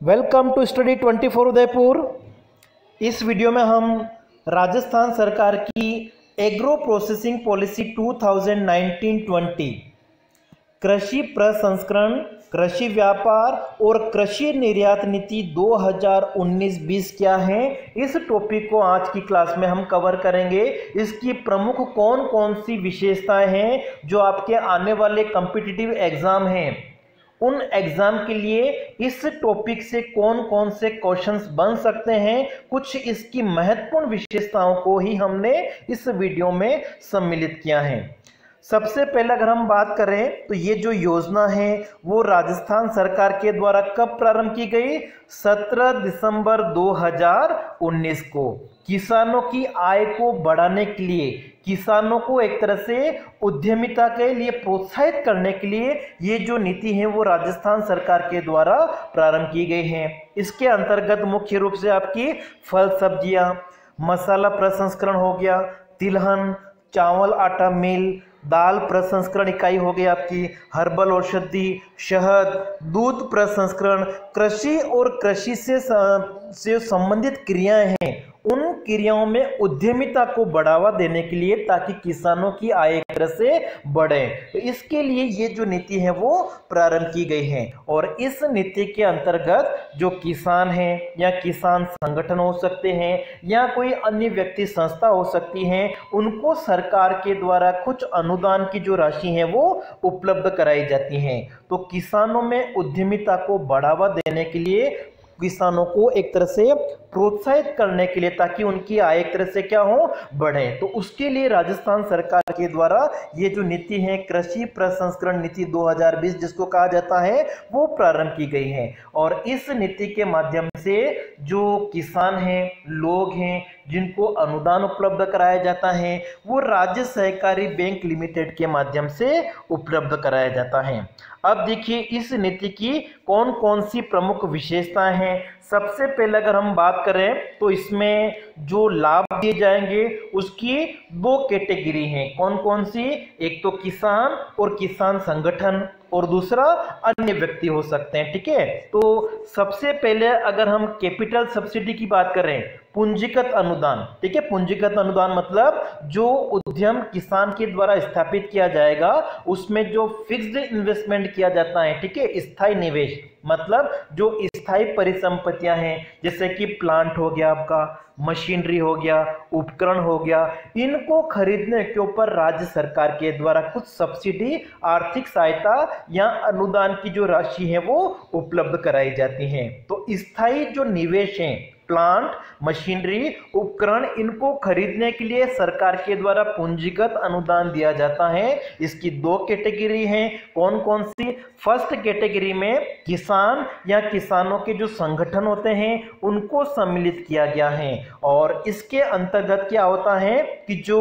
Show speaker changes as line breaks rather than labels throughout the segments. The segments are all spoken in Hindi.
Welcome to study 24 Udaipur. इस वीडियो में हम राजस्थान सरकार की एग्रो प्रोसेसिंग पॉलिसी 2019-20 कृषि प्रसंस्करण, कृषि व्यापार और कृषि निर्यात नीति 2019-20 क्या है, इस टॉपिक को आज की क्लास में हम कवर करेंगे। इसकी प्रमुख कौन कौन सी विशेषताएं हैं जो आपके आने वाले कॉम्पिटिटिव एग्जाम हैं, उन एग्जाम के लिए इस टॉपिक से कौन कौन से क्वेश्चंस बन सकते हैं, कुछ इसकी महत्वपूर्ण विशेषताओं को ही हमने इस वीडियो में सम्मिलित किया है। सबसे पहले अगर हम बात करें तो ये जो योजना है वो राजस्थान सरकार के द्वारा कब प्रारंभ की गई? 17 दिसंबर 2019 को। किसानों की आय को बढ़ाने के लिए, किसानों को एक तरह से उद्यमिता के लिए प्रोत्साहित करने के लिए ये जो नीति है वो राजस्थान सरकार के द्वारा प्रारंभ की गई है। इसके अंतर्गत मुख्य रूप से आपकी फल सब्जियां, मसाला प्रसंस्करण हो गया, तिलहन, चावल आटा मिल, दाल प्रसंस्करण इकाई हो गई आपकी, हर्बल औषधि, शहद, दूध प्रसंस्करण, कृषि और कृषि से संबंधित क्रियाएं हैं, उन क्रियाओं में उद्यमिता को बढ़ावा देने के लिए ताकि किसानों की आय एक तरह से बढ़े, तो इसके लिए ये जो नीति है वो प्रारंभ की गई है। और इस नीति के अंतर्गत जो किसान हैं या किसान संगठन हो सकते हैं या कोई अन्य व्यक्ति संस्था हो सकती हैं, उनको सरकार के द्वारा कुछ अनुदान की जो राशि है वो उपलब्ध कराई जाती है। तो किसानों में उद्यमिता को बढ़ावा देने के लिए, किसानों को एक तरह से प्रोत्साहित करने के लिए ताकि उनकी आय एक तरह से क्या हो, बढ़े, तो उसके लिए राजस्थान सरकार के द्वारा ये जो नीति है कृषि प्रसंस्करण नीति 2020 जिसको कहा जाता है वो प्रारंभ की गई है। और इस नीति के माध्यम से जो किसान हैं, लोग हैं, जिनको अनुदान उपलब्ध कराया जाता है वो राज्य सहकारी बैंक लिमिटेड के माध्यम से उपलब्ध कराया जाता है। अब देखिए इस नीति की कौन कौन सी प्रमुख विशेषताएं हैं। सबसे पहले अगर हम बात करें तो इसमें जो लाभ दिए जाएंगे उसकी दो कैटेगरी हैं। कौन कौन सी? एक तो किसान और किसान संगठन और दूसरा अन्य व्यक्ति हो सकते हैं। ठीक है, तो सबसे पहले अगर हम कैपिटल सब्सिडी की बात करें, पूंजीगत अनुदान, ठीक है, पूंजीगत अनुदान मतलब जो उद्यम किसान के द्वारा स्थापित किया जाएगा उसमें जो फिक्स्ड इन्वेस्टमेंट किया जाता है, ठीक है, स्थायी निवेश मतलब जो स्थायी परिसंपत्तियां हैं जैसे कि प्लांट हो गया आपका, मशीनरी हो गया, उपकरण हो गया, इनको खरीदने के ऊपर राज्य सरकार के द्वारा कुछ सब्सिडी, आर्थिक सहायता या अनुदान की जो राशि है वो उपलब्ध कराई जाती है। तो स्थायी जो निवेश है, प्लांट, मशीनरी, उपकरण, इनको खरीदने के लिए सरकार के द्वारा पूंजीगत अनुदान दिया जाता है। इसकी दो कैटेगरी हैं। कौन कौन सी? फर्स्ट कैटेगरी में किसान या किसानों के जो संगठन होते हैं उनको सम्मिलित किया गया है। और इसके अंतर्गत क्या होता है कि जो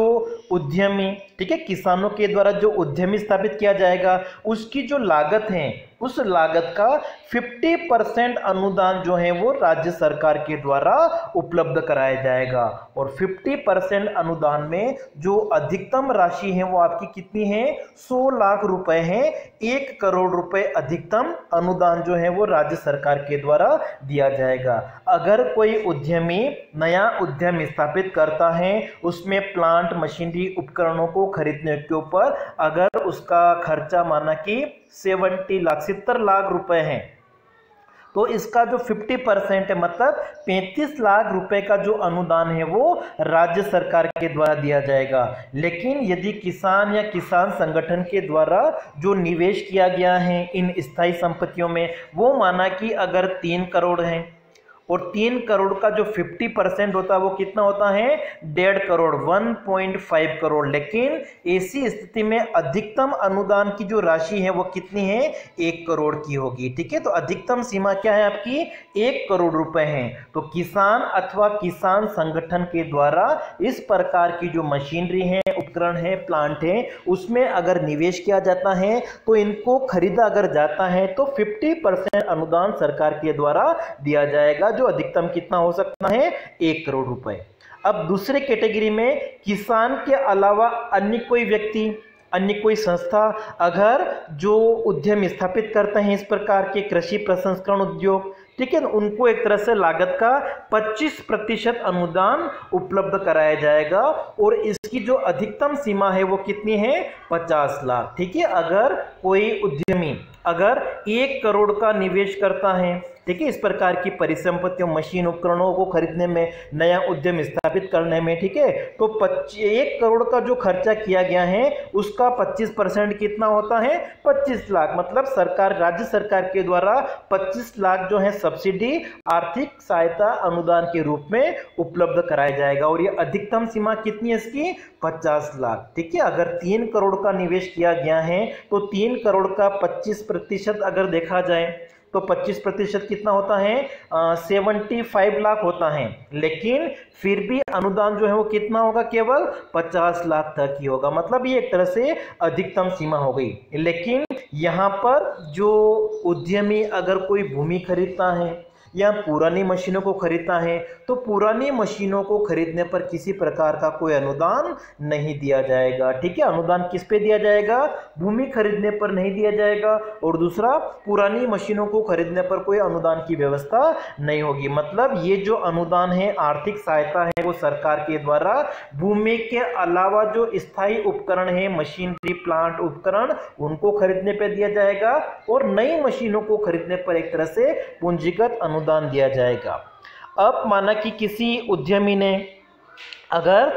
उद्यमी, ठीक है, किसानों के द्वारा जो उद्यमी स्थापित किया जाएगा उसकी जो लागत है उस लागत का 50% अनुदान जो है वो राज्य सरकार के द्वारा उपलब्ध कराया जाएगा। और 50% अनुदान में जो अधिकतम राशि है वो आपकी कितनी है? 100 लाख रुपए है। 1 करोड़ रुपए अधिकतम अनुदान जो है वो राज्य सरकार के द्वारा दिया जाएगा। अगर कोई उद्यमी नया उद्यम स्थापित करता है, उसमें प्लांट, मशीनरी, उपकरणों को खरीदने के ऊपर अगर उसका खर्चा माना कि 70 लाख रुपए हैं, तो इसका जो 50% है मतलब 35 लाख रुपए का जो अनुदान है वो राज्य सरकार के द्वारा दिया जाएगा। लेकिन यदि किसान या किसान संगठन के द्वारा जो निवेश किया गया है इन स्थायी संपत्तियों में वो माना कि अगर 3 करोड़ है और 3 करोड़ का जो 50% होता है वो कितना होता है? 1.5 करोड़, 1.5 करोड़। लेकिन ऐसी स्थिति में अधिकतम अनुदान की जो राशि है वो कितनी है? 1 करोड़ की होगी। ठीक है, तो अधिकतम सीमा क्या है आपकी? 1 करोड़ रुपए है। तो किसान अथवा किसान संगठन के द्वारा इस प्रकार की जो मशीनरी है, उपकरण है, प्लांट है, उसमें अगर निवेश किया जाता है तो इनको खरीदा अगर जाता है तो 50% अनुदान सरकार के द्वारा दिया जाएगा, जो अधिकतम कितना हो सकता है? 1 करोड़ रुपए। अब दूसरे कैटेगरी में किसान के अलावा अन्य कोई व्यक्ति, अन्य कोई संस्था अगर जो उद्यम स्थापित करते हैं इस प्रकार के कृषि प्रसंस्करण उद्योग, ठीक है, उनको एक तरह से लागत का 25% अनुदान उपलब्ध कराया जाएगा और इसकी जो अधिकतम सीमा है वो कितनी है, 50 लाख। ठीक है, अगर कोई उद्यमी अगर 1 करोड़ का निवेश करता है, ठीक है, इस प्रकार की परिसंपत्तियों, मशीन, उपकरणों को खरीदने में, नया उद्यम स्थापित करने में, ठीक है, तो 1 करोड़ का जो खर्चा किया गया है उसका 25% कितना होता है, 25 लाख। मतलब सरकार, राज्य सरकार के द्वारा 25 लाख जो है सब्सिडी, आर्थिक सहायता अनुदान के रूप में उपलब्ध कराया जाएगा और ये अधिकतम सीमा कितनी है इसकी, 50 लाख। ठीक है, अगर 3 करोड़ का निवेश किया गया है तो 3 करोड़ का 25% अगर देखा जाए तो 25% कितना होता है, 75 लाख होता है, लेकिन फिर भी अनुदान जो है वो कितना होगा, केवल 50 लाख तक ही होगा। मतलब ये एक तरह से अधिकतम सीमा हो गई। लेकिन यहाँ पर जो उद्यमी अगर कोई भूमि खरीदता है या पुरानी मशीनों को खरीदता है तो पुरानी मशीनों को खरीदने पर किसी प्रकार का कोई अनुदान नहीं दिया जाएगा। ठीक है, अनुदान किस पे दिया जाएगा, भूमि खरीदने पर नहीं दिया जाएगा और दूसरा पुरानी मशीनों को खरीदने पर कोई अनुदान की व्यवस्था नहीं होगी। मतलब ये जो अनुदान है, आर्थिक सहायता है, वो सरकार के द्वारा भूमि के अलावा जो स्थायी उपकरण है, मशीनरी, प्लांट, उपकरण, उनको खरीदने पर दिया जाएगा और नई मशीनों को खरीदने पर एक तरह से पूंजीगत अनुदान दिया जाएगा। अब माना कि किसी उद्यमी ने अगर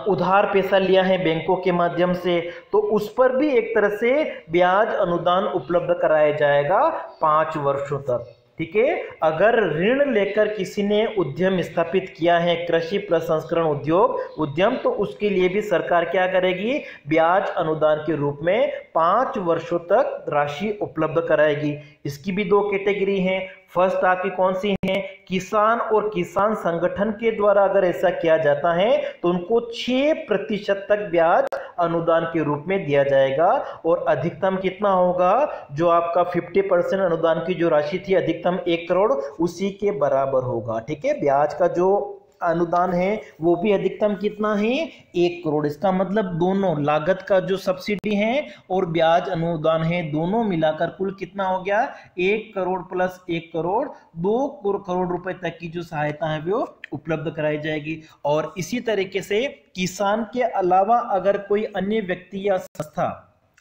उधार पैसा लिया है बैंकों के माध्यम से तो उस पर भी एक तरह से ब्याज अनुदान उपलब्ध कराया जाएगा 5 वर्षों तक। ठीक है, अगर ऋण लेकर किसी ने उद्यम स्थापित किया है, कृषि प्रसंस्करण उद्यम, तो उसके लिए भी सरकार क्या करेगी, ब्याज अनुदान के रूप में 5 वर्षों तक राशि उपलब्ध कराएगी। इसकी भी 2 कैटेगरी हैं। फर्स्ट आपकी कौन सी है, किसान और किसान संगठन के द्वारा अगर ऐसा किया जाता है तो उनको 6% तक ब्याज अनुदान के रूप में दिया जाएगा और अधिकतम कितना होगा, जो आपका 50% अनुदान की जो राशि थी, अधिकतम 1 करोड़, उसी के बराबर होगा। ठीक है, ब्याज का जो अनुदान है वो भी अधिकतम कितना है, 1 करोड़। इसका मतलब दोनों लागत का जो सब्सिडी है और ब्याज अनुदान है, दोनों मिलाकर कुल कितना हो गया, 1 करोड़ प्लस 1 करोड़, 2 करोड़ रुपए तक की जो सहायता है वो उपलब्ध कराई जाएगी। और इसी तरीके से किसान के अलावा अगर कोई अन्य व्यक्ति या संस्था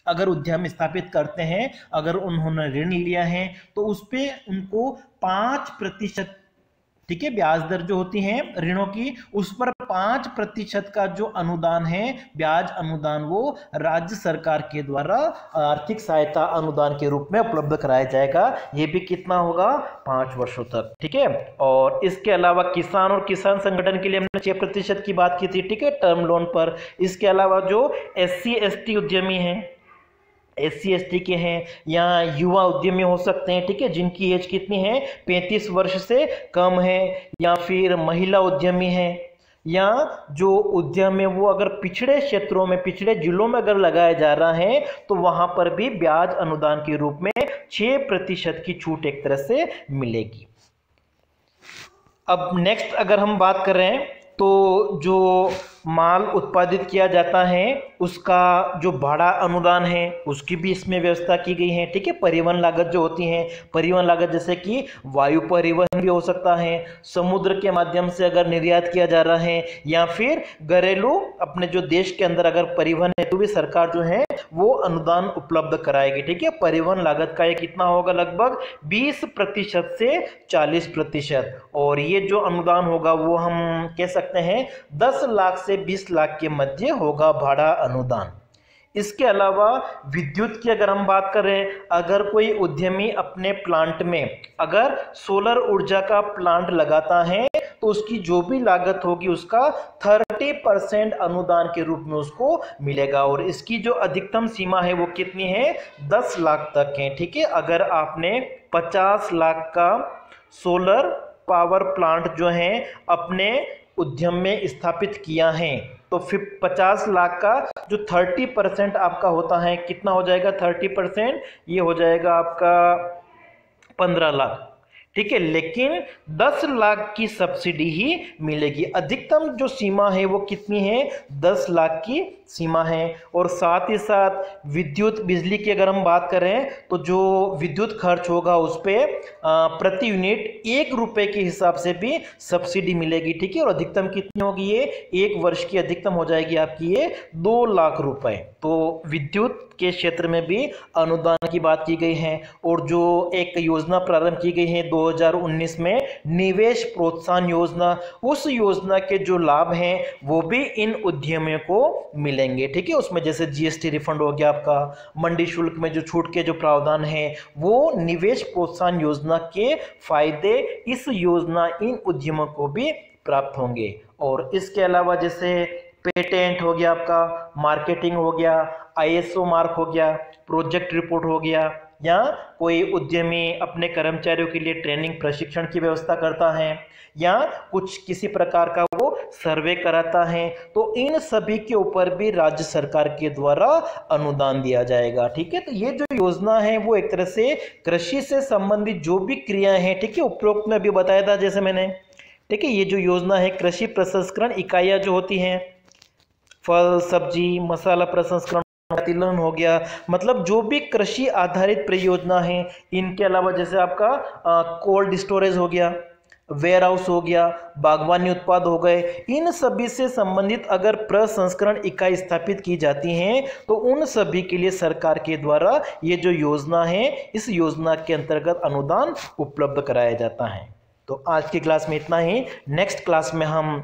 अगर उद्यम स्थापित करते हैं, अगर उन्होंने ऋण लिया है तो उस पे उनको 5%, ठीक है, ब्याज दर जो होती है ऋणों की, उस पर 5% का जो अनुदान है, ब्याज अनुदान, वो राज्य सरकार के द्वारा आर्थिक सहायता अनुदान के रूप में उपलब्ध कराया जाएगा। ये भी कितना होगा, 5 वर्षों तक। ठीक है, और इसके अलावा किसान और किसान संगठन के लिए हमने 6% की बात की थी, ठीक है, टर्म लोन पर। इसके अलावा जो SC ST उद्यमी हैं, SC ST के हैं या युवा उद्यमी हो सकते हैं, ठीक है, जिनकी एज कितनी है, 35 वर्ष से कम है, या फिर महिला उद्यमी है, या जो उद्यम है वो अगर पिछड़े क्षेत्रों में, पिछड़े जिलों में अगर लगाया जा रहा है तो वहां पर भी ब्याज अनुदान के रूप में 6% की छूट एक तरह से मिलेगी। अब नेक्स्ट अगर हम बात कर रहे हैं तो जो माल उत्पादित किया जाता है उसका जो भाड़ा अनुदान है उसकी भी इसमें व्यवस्था की गई है। ठीक है, परिवहन लागत जो होती है, परिवहन लागत जैसे कि वायु परिवहन भी हो सकता है, समुद्र के माध्यम से अगर निर्यात किया जा रहा है, या फिर घरेलू अपने जो देश के अंदर अगर परिवहन है तो भी सरकार जो है वो अनुदान उपलब्ध कराएगी। ठीक है, परिवहन लागत का ये कितना होगा, लगभग 20% से 40%। और ये जो अनुदान होगा वो हम कह सकते हैं 10 लाख से 20 लाख के मध्य होगा भाड़ा अनुदान। इसके अलावा विद्युत की अगर हम बात करें, अगर कोई उद्यमी अपने प्लांट में अगर सोलर ऊर्जा का प्लांट लगाता है तो उसकी जो भी लागत होगी उसका 30% अनुदान के रूप में उसको मिलेगा और इसकी जो अधिकतम सीमा है वो कितनी है, 10 लाख तक है। ठीक है, अगर आपने 50 लाख का सोलर पावर प्लांट जो है अपने उद्यम में स्थापित किया है तो फिर 50 लाख का जो 30% आपका होता है, कितना हो जाएगा 30%, ये हो जाएगा आपका 15 लाख। ठीक है, लेकिन 10 लाख की सब्सिडी ही मिलेगी। अधिकतम जो सीमा है वो कितनी है, 10 लाख की सीमा है। और साथ ही साथ विद्युत बिजली की अगर हम बात करें तो जो विद्युत खर्च होगा उस पर प्रति यूनिट 1 रुपए के हिसाब से भी सब्सिडी मिलेगी, ठीक है। और अधिकतम कितनी होगी ये, 1 वर्ष की अधिकतम हो जाएगी आपकी ये 2 लाख रुपए। तो विद्युत के क्षेत्र में भी अनुदान की बात की गई है। और जो एक योजना प्रारंभ की गई है 2019 में, निवेश प्रोत्साहन योजना, उस योजना के जो लाभ हैं वो भी इन उद्यमियों को मिलेंगे, ठीक है। उसमें जैसे जीएसटी रिफंड हो गया आपका, मंडी शुल्क में जो छूट के जो प्रावधान है, वो निवेश प्रोत्साहन योजना के फायदे इस योजना इन उद्यमों को भी प्राप्त होंगे। और इसके अलावा जैसे पेटेंट हो गया आपका, मार्केटिंग हो गया, आईएसओ मार्क हो गया, प्रोजेक्ट रिपोर्ट हो गया, या कोई उद्यमी अपने कर्मचारियों के लिए ट्रेनिंग प्रशिक्षण की व्यवस्था करता है, या कुछ किसी प्रकार का वो सर्वे कराता है, तो इन सभी के ऊपर भी राज्य सरकार के द्वारा अनुदान दिया जाएगा, ठीक है। तो ये जो योजना है वो एक तरह से कृषि से संबंधित जो भी क्रियाएं हैं, ठीक है, उपरोक्त में भी बताया था जैसे मैंने, ठीक है। ये जो योजना है कृषि प्रसंस्करण इकाइयां जो होती हैं, फल सब्जी मसाला प्रसंस्करण, तिलहन हो गया, मतलब जो भी कृषि आधारित परियोजना है। इनके अलावा जैसे आपका कोल्ड स्टोरेज हो गया, वेयर हाउस हो गया, बागवानी उत्पाद हो गए, इन सभी से संबंधित अगर प्रसंस्करण इकाई स्थापित की जाती हैं तो उन सभी के लिए सरकार के द्वारा ये जो योजना है, इस योजना के अंतर्गत अनुदान उपलब्ध कराया जाता है। तो आज की क्लास में इतना ही। नेक्स्ट क्लास में हम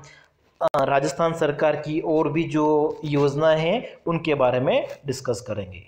राजस्थान सरकार की और भी जो योजना है उनके बारे में डिस्कस करेंगे।